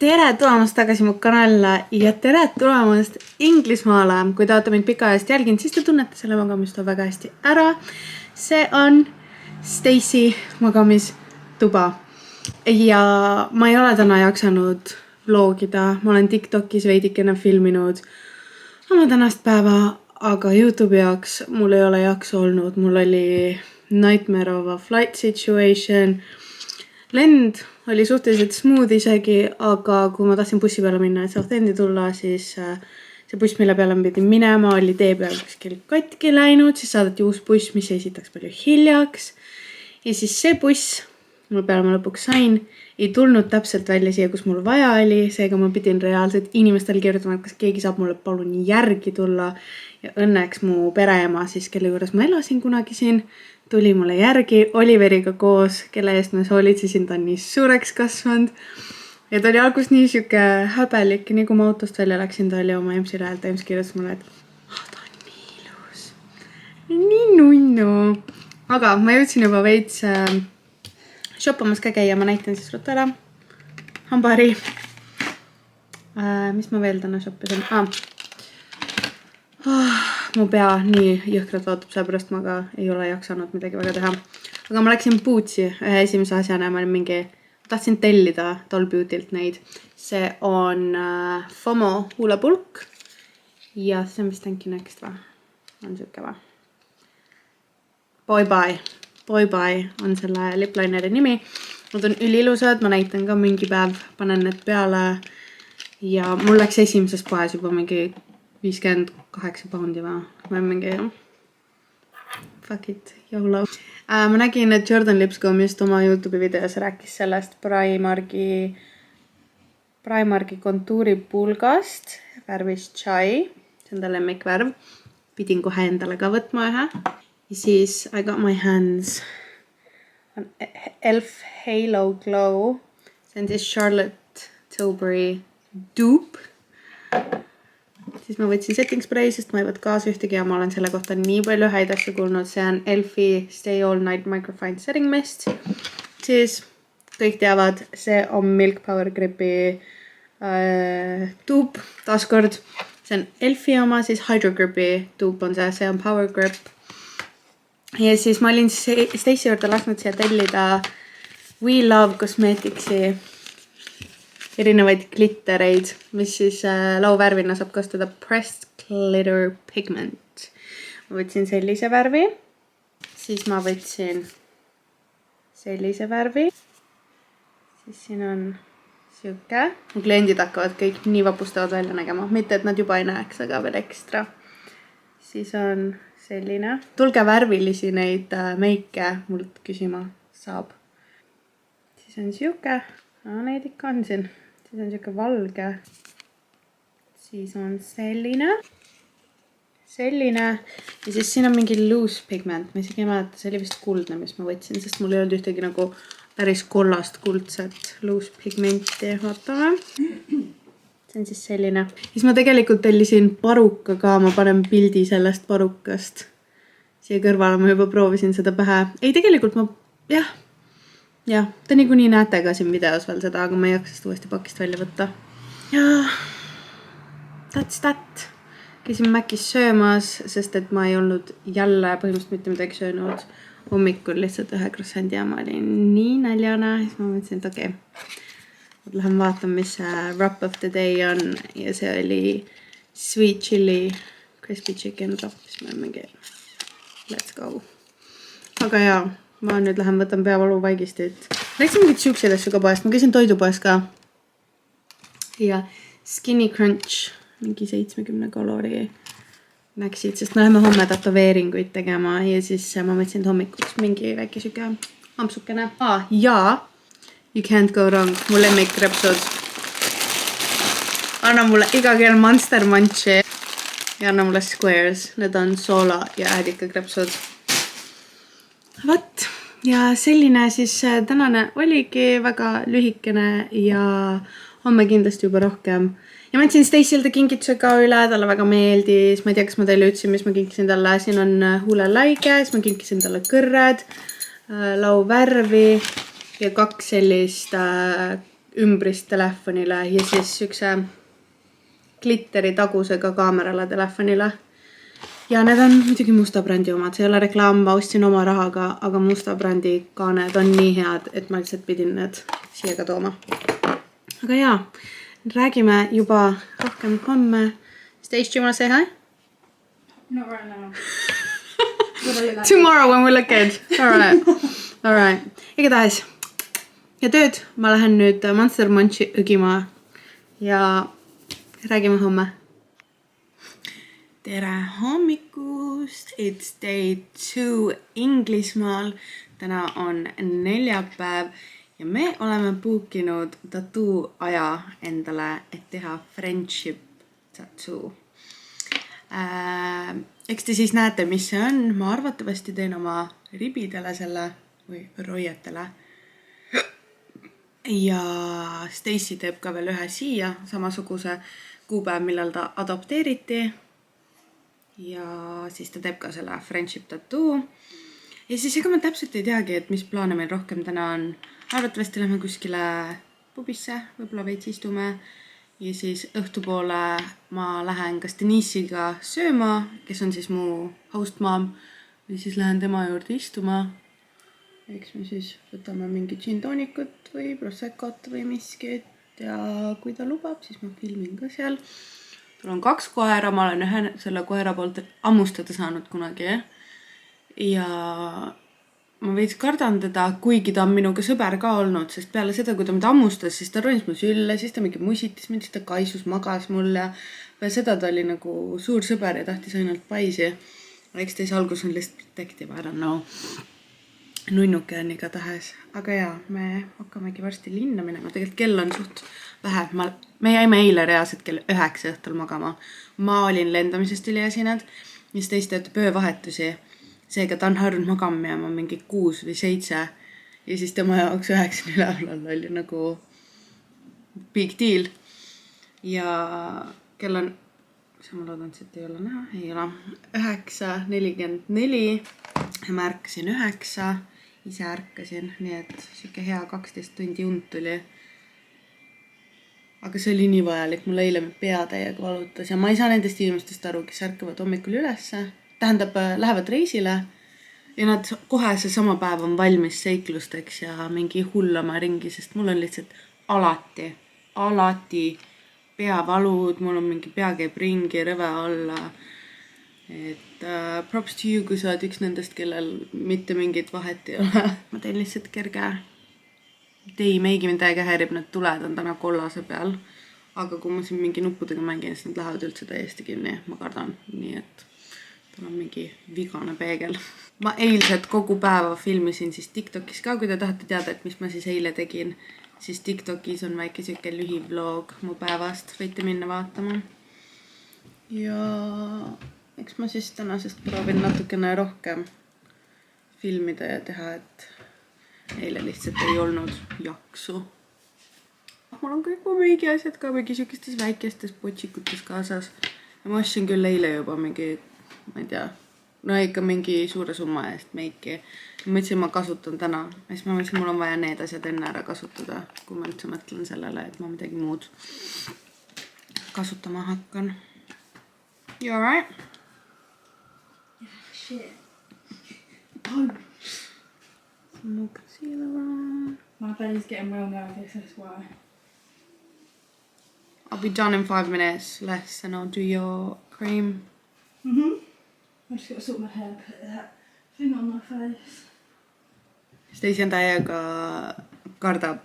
Tere tulemast tagasi mu kanalile ja tere tulemast Inglismaale. Kui te olete mind pika ajast jälginud, siis te tunnete selle magamistoa väga hästi ära. See on Stacey magamistuba. Ja ma ei ole täna jaksanud vlogida. Ma olen TikTokis veidikene filminud oma tänast päeva, aga YouTube'i jaoks mul ei ole jaksu olnud. Mul oli nightmare of a flight situation. Lend oli suhteliselt smooth isegi, aga kui ma tahtsin bussi peale minna, et Southend'i tulla, siis see buss, mille peale ma pidin minema, oli tee peal kuskil katki läinud, siis saadeti uus buss, mis esitaks palju hiljaks. Ja siis see buss, mille peale ma lõpuks sain, ei tulnud täpselt välja siia, kus mul vaja oli, seega ma pidin reaalselt inimestele kirjutama, et kas keegi saab mulle palun järgi tulla. Ja õnneks mu pereema, siis kelle juures ma elasin kunagi siin, tuli mulle järgi Oliveriga koos, kelle eest ma hoolitsesin, ta on nii suureks kasvanud. Ja ta oli algus nii siuke häbelik, nii kui ma autost välja läksin, ta oli oma emsile häält, ems kirjutas mulle, et ta on nii ilus. Nii nunnu. Aga ma jõudsin juba veits shoppamas ka käia, ma näitan siis ruttu ära. Hambari. Mis ma veel täna shoppasin? Mu pea nii jõhkralt vaatab, seepärast ma ka ei ole jaksanud midagi väga teha. Aga ma läksin Bootsi ühe esimese asjana ja ma tahtsin tellida Doll Beautylt neid. See on FOMO huulepulk ja see on vist Thank You Next va? On siuke va? Boy Bye on selle liplineri nimi. Nad on ülilusad, ma näitan ka mingi päev, panen need peale ja mul läks esimeses poes juba mingi 58 poundi va. Ma mingi fuck it, YOLO. Ma nägin, et Jordan Lipscomb just oma YouTube'i videos rääkis sellest Primarki kontuuripulgast värvis Chai. See on ta lemmikvärv. Pidin kohe endale ka võtma ühe. Ja siis I got my hands on Elf Halo Glow. See on siis Charlotte Tilbury dupe. Siis ma võtsin setting spray, sest ma ei võt kaasa ühtegi ja ma olen selle kohta nii palju häid asju kuulnud. See on Elfi Stay All Night Microfine Setting Mist. Siis kõik teavad, see on Milk Power Gripi tuub. Taaskord, see on Elfi oma, siis Hydro Gripi tuub on see on Power Grip. Ja siis ma olin Stacey juurde lasknud siia tellida We Love Cosmeticsi erinevaid glittereid, mis siis lauvärvina saab kasutada Pressed Glitter Pigment. Ma võtsin sellise värvi, siis ma võtsin sellise värvi, siis siin on siuke. Mu kliendid hakkavad kõik nii vapustavad välja nägema, mitte et nad juba ei näeks, aga veel ekstra. Siis on selline. Tulge värvilisi neid meike mult küsima saab. Siis on siuke, neid ikka on siin. Siis on siuke valge. Siis on selline. Ja siis siin on mingi loose pigment. Ma isegi ei mäleta, see oli vist kuldne, mis ma võtsin, sest mul ei olnud ühtegi nagu päris kollast kuldset loose pigmenti. Vaatame. See on siis selline. Siis ma tegelikult tellisin paruka ka. Ma panen pildi sellest parukast. Siia kõrvale ma juba proovisin seda pähe. Ei, tegelikult ma, jah, te niikuinii näete ka siin videos veel seda, aga ma ei jaksa seda uuesti pakist välja võtta. Ja that's that. Käisin Mäkis söömas, sest et ma ei olnud jälle põhimõtteliselt mitte midagi söönud. Hommikul lihtsalt ühe croissandi ja ma olin nii näljane. Siis ma mõtlesin, et okei. Lähen vaatan, mis see wrap of the day on. Ja see oli sweet chili crispy chicken wrap. Siis ma mingi let's go. Aga jaa. Ma nüüd lähen võtan peavalu vaigistit. Läksin mingid siukseid asju ka poest. Ma käisin toidupoes ka. Ja Skinny Crunch. Mingi 70 kalori läksid, sest me läheme homme tatoveeringuid tegema. Ja siis ma mõtlesin hommikuks mingi väike siuke ampsukene. Ja you can't go wrong. Mu lemmik krepsud. Anna mulle iga kell Monster Munchi. Ja anna mulle Squares. Need on soola ja äädika krepsud. Vat, ja selline siis tänane oligi väga lühikene ja homme kindlasti juba rohkem. ja ma andsin Stacey'le ta kingituse ka üle, talle väga meeldis. Ma ei tea, kas ma teile ütlesin, mis ma kinkisin talle. Siin on huulelaige, siis ma kinkisin talle kõrred, lauvärvi ja 2 sellist ümbrist telefonile ja siis ükse glitteri tagusega kaamerale telefonile. Ja need on muidugi musta brändi omad, see ei ole reklaam, ma ostsin oma rahaga, aga musta brändi kaaned on nii head, et ma lihtsalt pidin need siia ka tooma. Aga jaa, räägime juba rohkem homme. Stace, do you want to say hi? Not right now. Tomorrow when we look good. Alright. Igatahes. Ja tööd, ma lähen nüüd Monster Munchi õgima ja räägime homme. Tere hommikust, it's day 2 Inglismaal. Täna on neljapäev ja me oleme bookinud tattoo aja endale, et teha friendship tattoo. Eks te siis näete, mis see on. Ma arvatavasti teen oma ribidele selle või roietele. Ja Stacey teeb ka veel ühe siia, samasuguse kuupäev, millal ta adopteeriti. Ja siis ta teeb ka selle friendship tattoo. Ja siis ega ma täpselt ei teagi, et mis plaane meil rohkem täna on. Arvatavasti lähme kuskile pubisse, võib-olla veits istume. Ja siis õhtupoole ma lähen kas Denise'iga sööma, kes on siis mu host mom. Või siis lähen tema juurde istuma. Eks me siis võtame mingi gin tonikut või proseccot või miskit. Ja kui ta lubab, siis ma filmin ka seal. Tal on 2 koera, ma olen ühe selle koera poolt ammustada saanud kunagi. Ja ma veits kardan teda, kuigi ta on minuga sõber ka olnud, sest peale seda, kui ta mind ammustas, siis ta ronis mu sülle, siis ta mingi musitis mind, siis ta kaisus, magas mul ja peale seda ta oli nagu suur sõber ja tahtis ainult paisi. Eks teis algus on lihtsalt protective, I don't know. Nunnuke on igatahes. Aga jaa, me hakkamegi varsti linna minema. Tegelikult kell on suht vähe. Me jäime eile reaalselt kell 9 õhtul magama. Ma olin lendamisest üliasinad ja siis teist töötab öövahetusi. Seega ta on harjunud magama jääma mingi 6 või 7 ja siis tema jaoks 9 üleval oli nagu big deal. Ja kell on, ma loodan, et ei ole näha, ei ole 9:44 ja ma ärkasin 9. Ise ärkasin, nii et siuke hea 12 tundi und tuli. Aga see oli nii vajalik, mul eile pea täiega valutas ja ma ei saa nendest inimestest aru, kes ärkavad hommikul ülesse. Tähendab, lähevad reisile ja nad kohe see sama päev on valmis seiklusteks ja mingi hullama ringi, sest mul on lihtsalt alati peavalud, mul on mingi pea käib ringi, rõve alla. Et props to you, kui sa oled üks nendest, kellel mitte mingit vahet ei ole. Ma teen lihtsalt kerge teimeigi, mind täiega häirib, need tuled on täna kollase peal. Aga kui ma siin mingi nuppudega mängin, siis need lähevad üldse täiesti kinni, ma kardan. Nii et tal on mingi vigane peegel. Ma eilset kogu päeva filmisin siis TikTokis ka, kui te tahate teada, et mis ma siis eile tegin. Siis TikTokis on väike siuke lühivlog mu päevast, võite minna vaatama. Ja eks ma siis tänasest proovin natukene rohkem filmida ja teha, et eile lihtsalt ei olnud jaksu. Mul on kõik mu meigi asjad ka mingi siukestes väikestes potsikutes kaasas. Ja ma ostsin küll eile juba mingi, ma ei tea, no ikka mingi suure summa eest meiki. Ma mõtlesin, ma kasutan täna. Ja siis ma mõtlesin, mul on vaja need asjad enne ära kasutada, kui ma üldse mõtlen sellele, et ma midagi muud kasutama hakkan. You alright? Shit. Some more concealer on. My belly's getting real nervous, that's why. I'll be done in 5 minutes less and I'll do your cream. I just got to sort my hair, put that thing on my face. Stacey on täiega kardab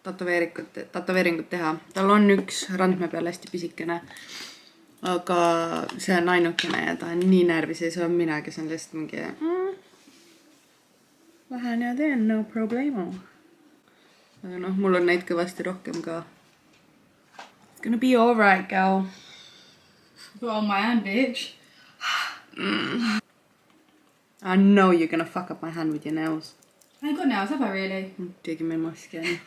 tatoveeringut teha. Tal on üks randme peal hästi pisikene. Aga see on ainukene ja ta on nii närvis ja see on mina, kes on lihtsalt mingi lähen ja teen, no problemo. Aga noh, mul on neid kõvasti rohkem ka. It's gonna be alright, girl. Got on my hand, bitch. I know you're gonna fuck up my hand with your nails. I ain't got nails, have I really? I'm digging my skin.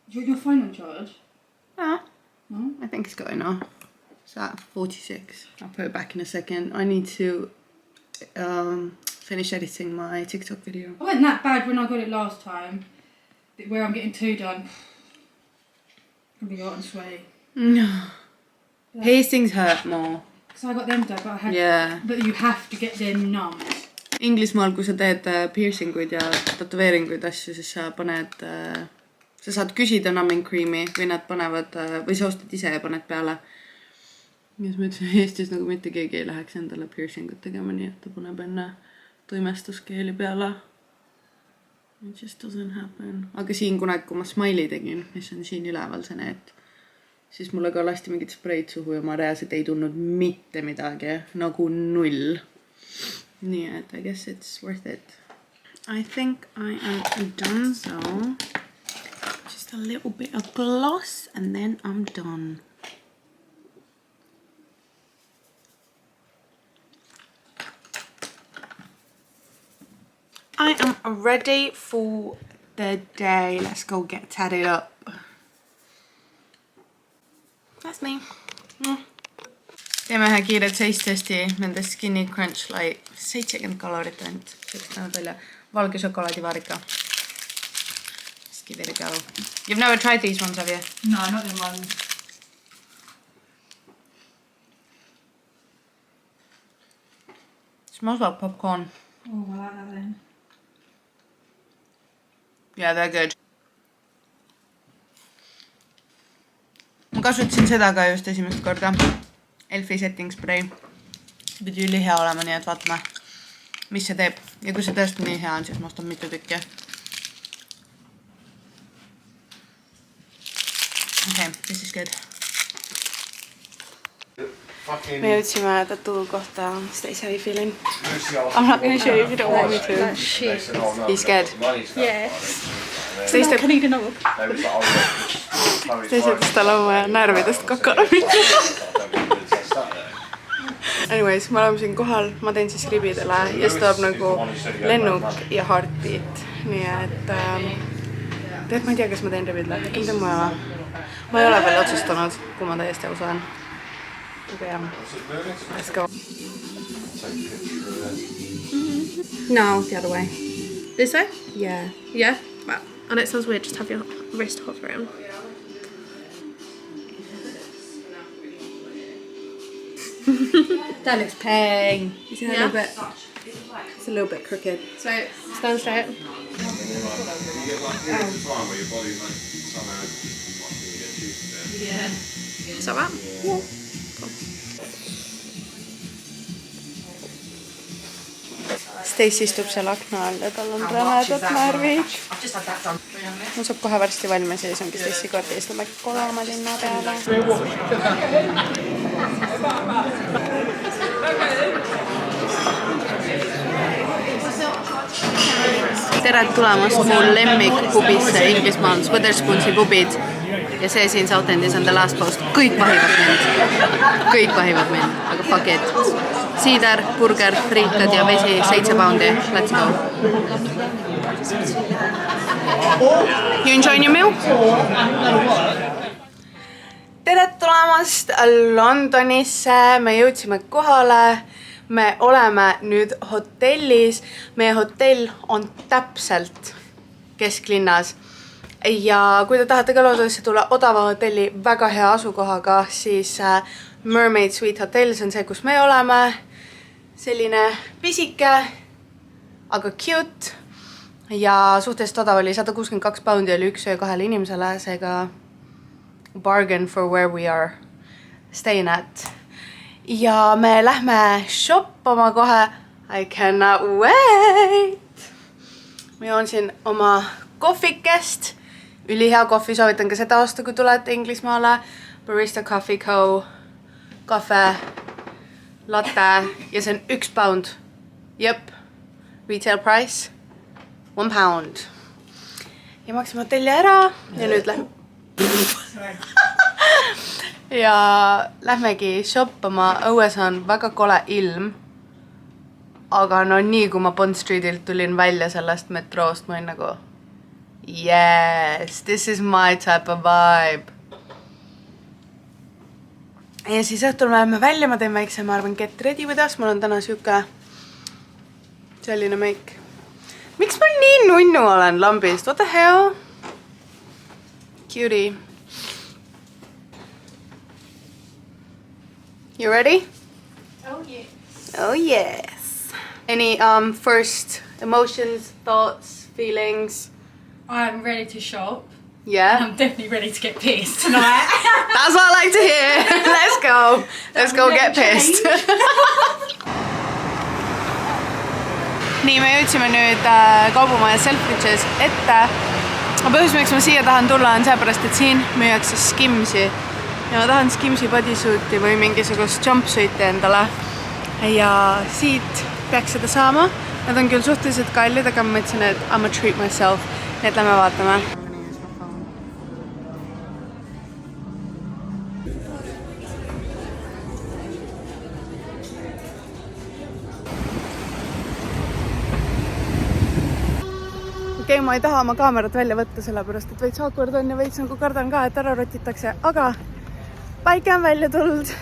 Your phone on charge? Ah, No? I think it's going off. Is that 46? I'll put it back in a second. I need to finish editing my TikTok video. I wasn't that bad when I got it last time. Where I'm getting 2 done. It'll be hot and sweaty. No. Piercings hurt more. Because I got them done, but I had... Yeah. But you have to get them numbed. Inglismaal, kui sa teed piercinguid ja tatueeringuid asju, siis sa paned... Sa saad küsida numbing cream'i või nad panevad... Või sa ostad ise ja paned peale. Ja siis ma ütlesin, Eestis nagu mitte keegi ei läheks endale piercingut tegema, nii et ta paneb enne toimestuskeeli peale. It just doesn't happen. Aga siin kunagi, kui ma smiley tegin, mis on siin üleval see need, siis mulle ka lasti mingid spreid suhu ja ma reaalselt ei tundnud mitte midagi. Nagu 0. Nii et I guess it's worth it. I think I am done so. Just a little bit of gloss and then I'm done. I am ready for the day. Let's go get tatted up. That's me. Teeme ühe kiired seistesti nende Skinny Crunch Light. 70 kalorit ainult. Selleks tänud välja valge šokolaadivaarika. Let's give it a go. You've never tried these ones, have you? No, not them ones. Smells like popcorn. Oh, I like that then. Yeah, they're good. Ma kasutasin seda ka just esimest korda. Elfi setting spray. See pidi üli hea olema, nii et vaatame, mis see teeb. Ja kui see tõesti nii hea on, siis ma ostan mitu tükki. Okay, this is good. Me jõudsime tattoo kohta. Stace, how you feeling? I'm not going to show you if you don't want me to. Are you scared? Yes. Stace Can you know? Stace ütles tal oma närvidest kakana minna. Anyways, me oleme siin kohal. Ma teen siis ribidele ja siis tuleb nagu lennuk ja heartbeat. Nii et tegelikult ma ei tea, kas ma teen ribidele. Äkki ma teen mujale. Ma ei ole veel otsustanud, kui ma täiesti aus olen. Aga jah, let's go. No, the other way. This way? Yeah. Yeah. Wow. And it sounds weird, just have your wrist hovering. That looks pain. You see Yeah. It's a little bit crooked. So, stand straight. Is that right? Yeah. Stace istub seal akna all ja tal on rämedad närvid. Mul saab kohe varsti valmis ja siis ongi Stace'i kord ja siis tuleb kolama linna peale. Tere tulemast mu lemmikpubisse Inglismaal, Witherspoonsi pubid. Ja see siin Southendis on the last post. Kõik vahivad mind. Kõik vahivad mind, aga fuck it. Siider, burger, friitad ja vesi, 7 poundi. Let's go. You enjoying your meal? Tere tulemast Londonisse. Me jõudsime kohale. Me oleme nüüd hotellis. Meie hotell on täpselt kesklinnas. Ja kui te tahate ka Londonisse tulla odava hotelli väga hea asukohaga, siis Mermaid Suite Hotel, see on see, kus me oleme. Selline pisike, aga cute. Ja suhteliselt odav oli 162 poundi oli 1 öö 2 inimesele, seega bargain for where we are staying at. Ja me lähme shoppama kohe. I cannot wait! Ma joon siin oma kohvikest. Ülihea kohvi, soovitan ka seda osta, kui tulete Inglismaale. Barista Coffee Co. Kahve, latte ja see on 1 pound. Jep, retail price 1 pound. Ja maksime hotelli ära ja nüüd lähme... ja lähmegi shoppama. Õues on väga kole ilm. Aga no nii, kui ma Bond Streetilt tulin välja sellest metroost, ma olin nagu... Yes, this is my type of vibe. ja siis õhtul me läheme välja, ma teen väikse, ma arvan, get ready with us. Mul on täna siuke selline meik. Miks ma nii nunnu olen lambist? What the hell? Cutie. You ready? Oh yes. Oh yes. Any first emotions, thoughts, feelings? I'm ready to shop. Yeah. I'm definitely ready to get pissed tonight. That's what I like to hear. Let's go. Let's go get pissed. Nii, me jõudsime nüüd kaubumaja Selfridges ette. Põhjus, miks ma siia tahan tulla, on seepärast, et siin müüakse Skimsi. Ja ma tahan Skimsi bodysuiti või mingisugust jumpsuiti endale. Ja siit peaks seda saama. Nad on küll suhteliselt kallid, aga ma mõtlesin, et I'm a treat myself. Nii et lähme vaatame. Okei, ma ei taha oma kaamerat välja võtta, sellepärast et veits awkward on ja veits nagu kardan ka, et ära rotitakse, aga päike on välja tulnud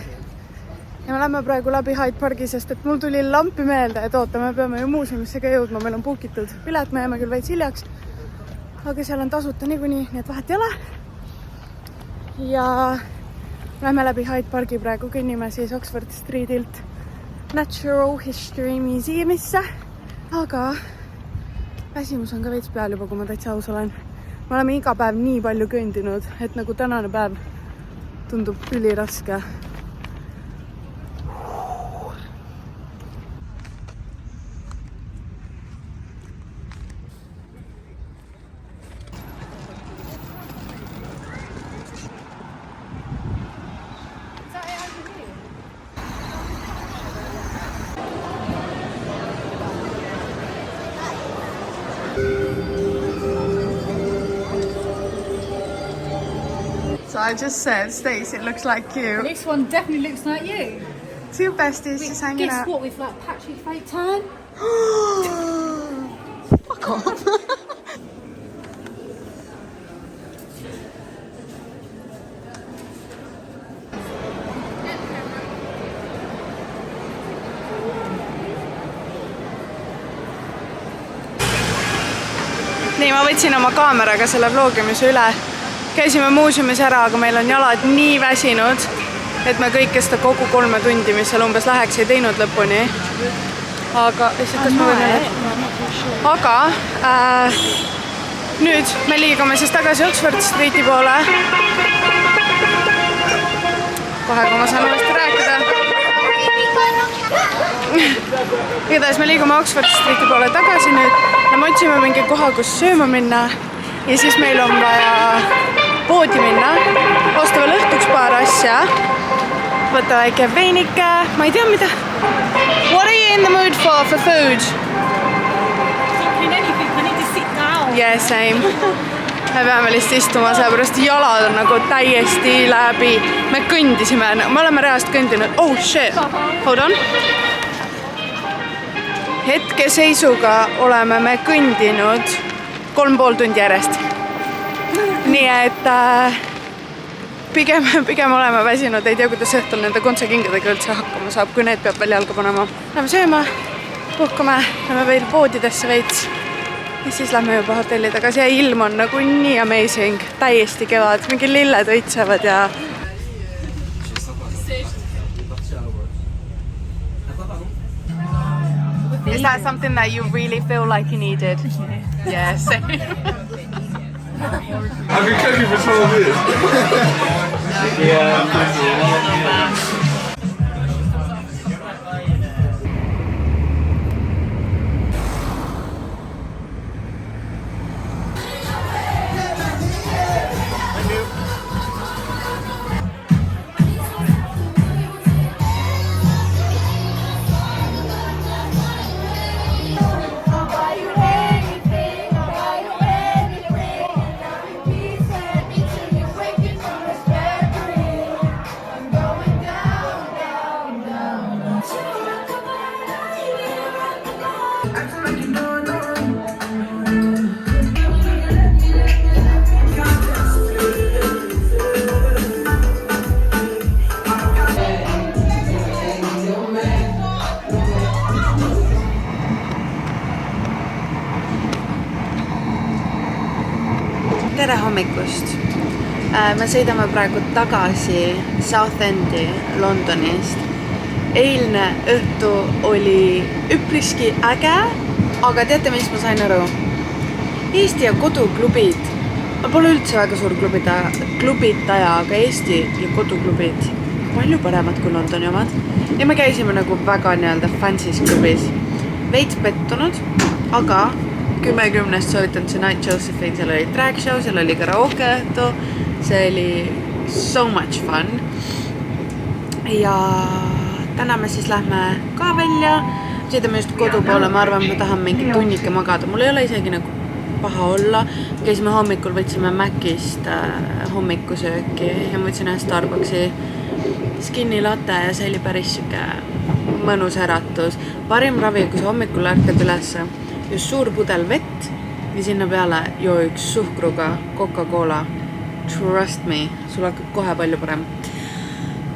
ja me lähme praegu läbi Hyde Parki, sest et mul tuli lampi meelde, et oota, me peame ju muuseumisse ka jõudma, meil on bookitud pilet, me jääme küll veits hiljaks, aga seal on tasuta niikuinii, nii et vahet ei ole. Ja lähme läbi Hyde Parki praegu, kõnnime siis Oxford Streetilt Natural History Museumisse, aga väsimus on ka veits peal juba, kui ma täitsa aus olen. Me oleme iga päev nii palju kõndinud, et nagu tänane päev tundub üliraske. So I just said, Stacey, it looks like you. This one definitely looks like you. Two besties just hanging out. Guess what? With like patchy fake tan. Fuck off. Nii, ma võtsin oma kaameraga selle vlogimise üle. Käisime muuseumis ära, aga meil on jalad nii väsinud, et me kõike seda kogu 3 tundi, mis seal umbes läheks, ei teinud lõpuni. Aga, nüüd me liigume siis tagasi Oxford Streeti poole. Kohe, kui ma saan uuesti rääkida. Igatahes me liigume Oxford Streeti poole tagasi nüüd. Me otsime mingi koha, kus sööma minna. Ja siis meil on vaja poodi minna, osta veel õhtuks paar asja, võtta väike veinike, ma ei tea mida. What are you in the mood for food? In anything, I need to sit down. Yeah, same. Me peame lihtsalt istuma, sellepärast jalad on nagu täiesti läbi. Me kõndisime, me oleme reaalselt kõndinud. Oh shit, hold on. Hetkeseisuga oleme me kõndinud 3,5 tundi järjest. Nii et pigem oleme väsinud, ei tea, kuidas õhtul nende kontsakingadega üldse hakkama saab, kui need peab veel jalga panema. Lähme sööma, puhkame, lähme veel poodidesse veits ja siis lähme juba hotelli tagasi. Ja ilm on nagu nii amazing, täiesti kevad, mingi lilled õitsevad ja... Is that something that you really feel like you needed? Yeah, same. I've been cooking for 12 years. Yeah. tere hommikust! Me sõidame praegu tagasi Southendi Londonist. Eilne õhtu oli üpriski äge, aga teate, mis ma sain aru? Eesti ja koduklubid, ma pole üldse väga suur klubitaja, aga Eesti ja koduklubid palju paremad kui Londoni omad. Ja me käisime nagu väga nii-öelda fancy's klubis. Veits pettunud, aga 10/10 soovitan see Night Josephine, seal oli drag show, seal oli karaoke õhtu, see oli so much fun. Ja täna me siis lähme ka välja, sõidame just kodu poole, ma arvan, ma tahan mingi tunnike magada, mul ei ole isegi nagu paha olla. Käisime hommikul, võtsime Macist hommikusööki ja ma võtsin ühe Starbucksi skinny latte ja see oli päris siuke mõnus äratus. Parim ravi, kui sa hommikul ärkad ülesse, just suur pudel vett ja sinna peale joo üks suhkruga Coca-Cola. Trust me, sul hakkab kohe palju parem.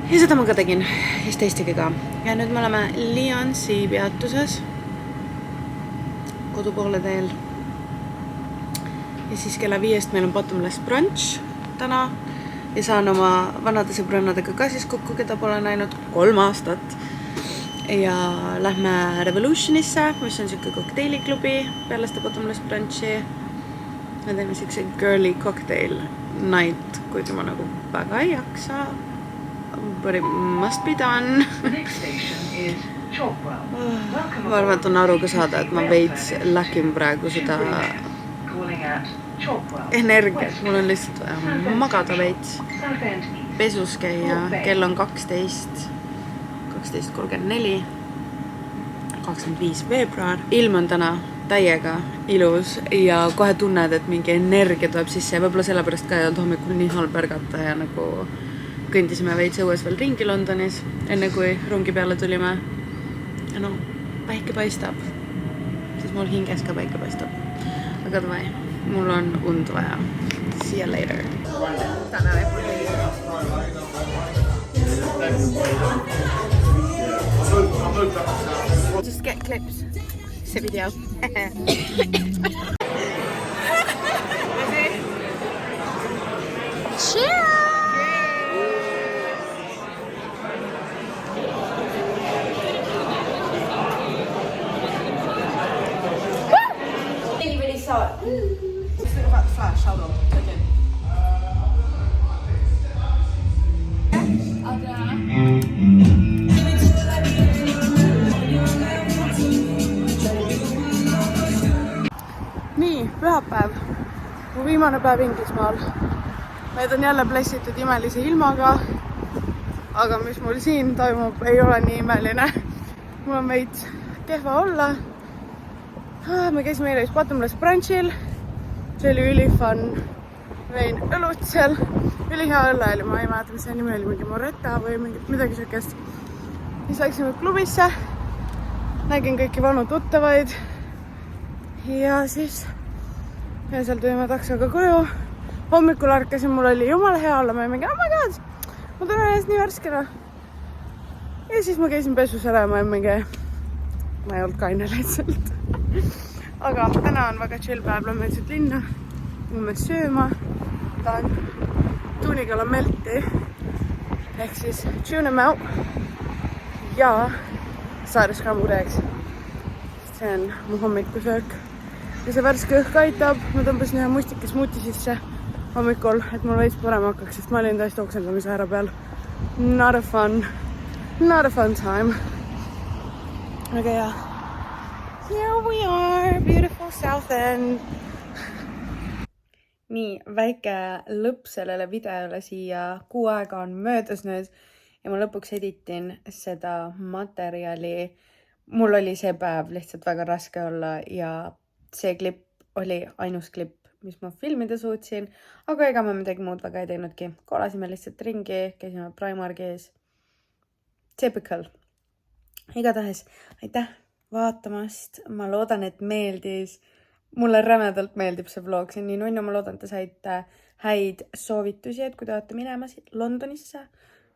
Ja seda ma ka tegin, ja teistegi ka. Ja nüüd me oleme Leonsi peatuses, kodu poole teel. Ja siis kella 5 meil on bottomless brunch täna ja saan oma vanade sõbrannadega ka siis kokku, keda pole näinud 3 aastat. Ja lähme Revolutionisse, mis on siuke kokteiliklubi peale seda bottomless brunchi. Me teeme siukse girly cocktail night, kuigi ma nagu väga ei jaksa. But it must be done. Ma arvan, et on aru ka saada, et ma veits läkin praegu seda energiat. Mul on lihtsalt vaja magada veits. Pesus käia, kell on 12:34, 25 veebruar. Ilm on täna täiega ilus ja kohe tunned, et mingi energia tuleb sisse ja võib-olla sellepärast ka ei olnud hommikul nii halb ärgata ja nagu kõndisime veits õues veel ringi Londonis, enne kui rongi peale tulime. Ja no, päike paistab. Siis mul hinges ka päike paistab. Aga davai, mul on und vaja. See you later. Just get clips. See video. Really saw it. Let's think about the flash, hold on. Okay. Nii, pühapäev. Mu viimane päev Inglismaal. Meid on jälle blessitud imelise ilmaga. Aga mis mul siin toimub, ei ole nii imeline. Mul on veits kehva olla. Me käisime eile bottomless brunchil. See oli ülifun. Vein õlut seal. Ülihea õlle oli, ma ei mäleta, mis see nimi oli, mingi Moretta või midagi siukest. Siis läksime klubisse. Nägin kõiki vanu tuttavaid. Ja siis sealt tulime taksoga koju. Hommikul ärkasin, mul oli jumala hea olla. Ma mingi, oh my god, ma tunnen ennast nii värskena. Ja siis ma käisin pesus ära ja ma ei olnud kaine lihtsalt. Aga täna on väga chill päev, lähme lihtsalt linna. Lähme sööma. Tahan tuunikalamelti. Ehk siis tuna melt. Ja saareskrambuteeks. See on mu hommikusöök. Ja see värske õhk aitab. Ma tõmbasin ühe mustike smuuti sisse hommikul, et mul veits parem hakkaks, sest ma olin täiesti oksendamise ära peal. Not a fun time. Aga jah. Here we are, beautiful Southend. Nii, väike lõpp sellele videole siia. 6 aega on möödas nüüd ja ma lõpuks editin seda materjali. Mul oli see päev lihtsalt väga raske olla ja see klipp oli ainus klipp, mis ma filmida suutsin, aga ega me midagi muud väga ei teinudki. Koolasime lihtsalt ringi, käisime Primarkis. Typical. Igatahes, aitäh vaatamast. Ma loodan, et meeldis. Mulle rämedalt meeldib see vlog, see on nii nunnu. Ma loodan, et te saite häid soovitusi, et kui te olete minemas Londonisse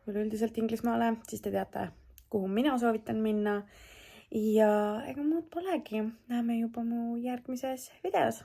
või üldiselt Inglismaale, siis te teate, kuhu mina soovitan minna. Ja ega muud polegi. Näeme juba mu järgmises videos.